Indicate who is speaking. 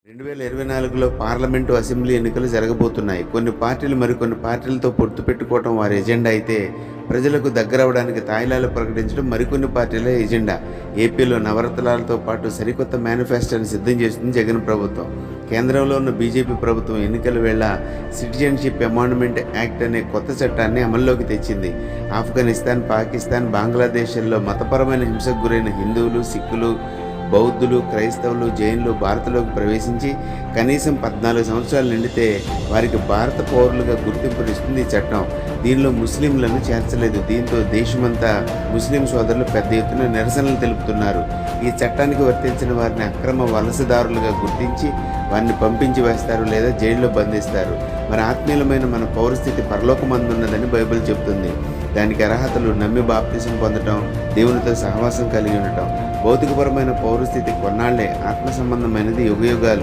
Speaker 1: 2024లో parliament, assembly ఎన్నికలు జరగబోతున్నాయి. కొన్ని పార్టీలు మరికొన్ని పార్టీలతో పొత్తు పెట్టుకోవటం వారి ఎజెండా అయితే, ప్రజలకు దగ్గరవడానికి తాయిలాలు ప్రకటించడం మరికొన్ని పార్టీల ఎజెండా. ఏపీలో నవరత్నాలతో పాటు సరికొత్త మేనిఫెస్టోని సిద్ధం చేస్తుంది జగన్ ప్రభుత్వం. కేంద్రంలో ఉన్న బీజేపీ ప్రభుత్వం ఎన్నికల వేళ సిటిజన్షిప్ అమెండ్మెంట్ యాక్ట్ అనే కొత్త చట్టాన్ని అమల్లోకి తెచ్చింది. ఆఫ్ఘనిస్తాన్, పాకిస్తాన్, బంగ్లాదేశ్ల్లో మతపరమైన హింసకు గురైన హిందువులు, సిక్కులు, బౌద్ధులు, క్రైస్తవులు, జైన్లు భారత్లోకి ప్రవేశించి కనీసం 14 సంవత్సరాలు నిండితే వారికి భారత పౌరులుగా గుర్తింపునిస్తుంది ఈ చట్టం. దీనిలో ముస్లింలను చేర్చలేదు. దీంతో దేశమంతా ముస్లిం సోదరులు పెద్ద ఎత్తున నిరసనలు తెలుపుతున్నారు. ఈ చట్టానికి వర్తించిన వారిని అక్రమ వలసదారులుగా గుర్తించి వారిని పంపించి వేస్తారు లేదా జైల్లో బంధిస్తారు. మరి ఆత్మీయులమైన మన పౌరస్థితి పరలోకమందున్నదని బైబిల్ చెబుతుంది. దానికి అర్హతలు నమ్మి బాప్తిసం పొందటం, దేవునితో సహవాసం కలిగి ఉండటం. భౌతికపరమైన పౌరస్థితి కొన్నాళ్లే, ఆత్మ సంబంధమైనది యుగయుగాలు.